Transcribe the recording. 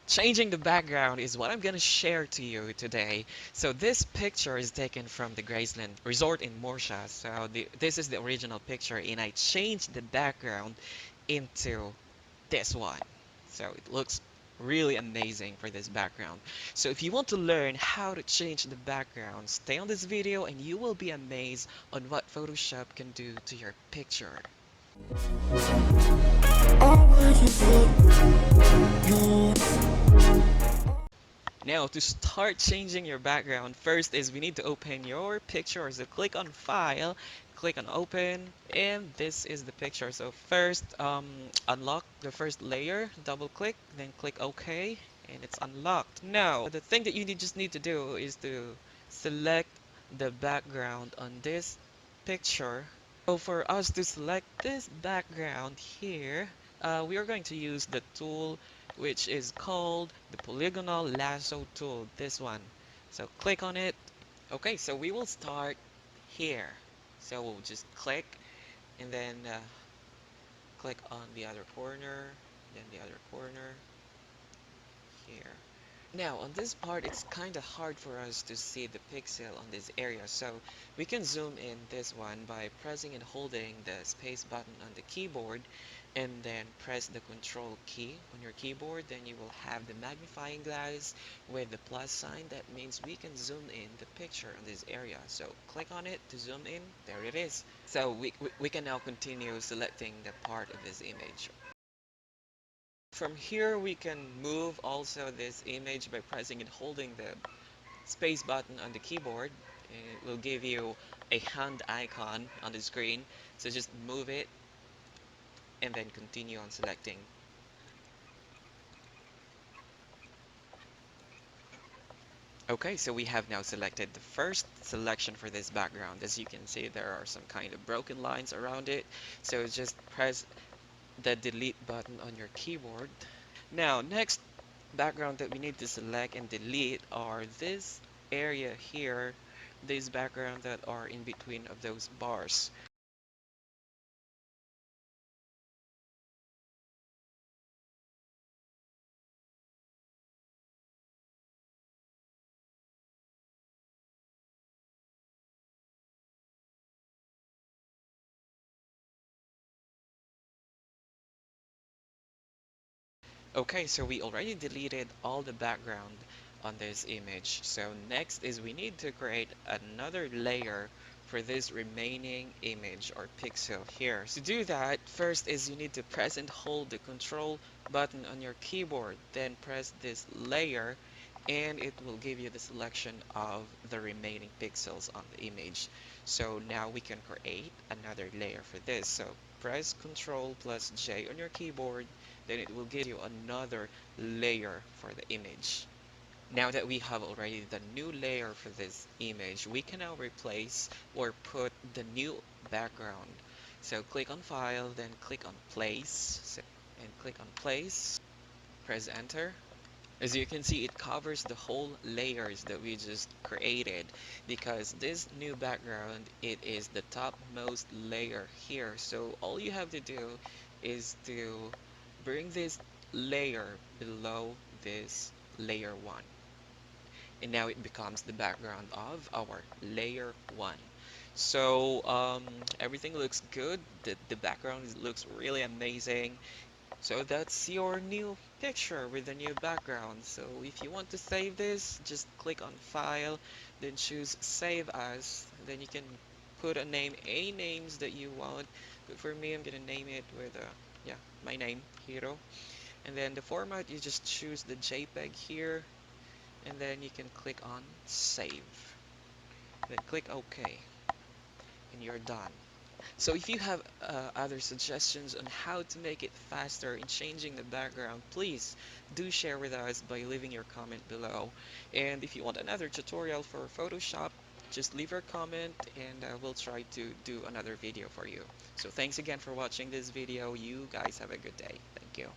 Changing the background is what I'm gonna share to you today. So this picture is taken from the Graceland Resort in Morsha. So this is the original picture, and I changed the background into this one. So it looks really amazing for this background. So if you want to learn how to change the background, stay on this video and you will be amazed on what Photoshop can do to your picture. Now, to start changing your background, first is we need to open your picture. So click on File, click on Open, and this is the picture. So first, unlock the first layer, double click, then click OK, and it's unlocked. Now, the thing that you just need to do is to select the background on this picture. So for us to select this background here, we are going to use the tool which is called the polygonal lasso tool, this one. So click on it. Okay, so we will start here. So we'll just click and then click on the other corner, then the other corner here. Now on this part, it's kind of hard for us to see the pixel on this area, so we can zoom in this one by pressing and holding the space button on the keyboard and then press the control key on your keyboard. Then you will have the magnifying glass with the plus sign. That means we can zoom in the picture on this area. So click on it to zoom in. There it is. So we can now continue selecting the part of this image. From here, we can move also this image by pressing and holding the space button on the keyboard. It will give you a hand icon on the screen. So just move it and then continue on selecting. Okay, so we have now selected the first selection for this background. As you can see, there are some kind of broken lines around it. So just press the delete button on your keyboard. Now, next background that we need to select and delete are this area here, these background that are in between of those bars. Okay, so we already deleted all the background on this image. So next is we need to create another layer for this remaining image or pixel here. To do that, first is you need to press and hold the control button on your keyboard, then press this layer and it will give you the selection of the remaining pixels on the image. So now we can create another layer for this. So press Ctrl plus J on your keyboard, then it will give you another layer for the image. Now that we have already the new layer for this image, we can now replace or put the new background. So click on File, then click on Place, and click on Place, press Enter. As you can see, it covers the whole layers that we just created because this new background, it is the topmost layer here. So all you have to do is to bring this layer below this layer 1. And now it becomes the background of our layer 1. So everything looks good. The background looks really amazing. So that's your new picture with a new background. So if you want to save this, just click on File, then choose Save As. Then you can put a name, any names that you want. But for me, I'm gonna name it with yeah, my name, Hiro. And then the format, you just choose the JPEG here, and then you can click on Save. Then click OK, and you're done. So if you have other suggestions on how to make it faster in changing the background, please do share with us by leaving your comment below. And if you want another tutorial for Photoshop, just leave your comment and we'll try to do another video for you. So thanks again for watching this video. You guys have a good day. Thank you.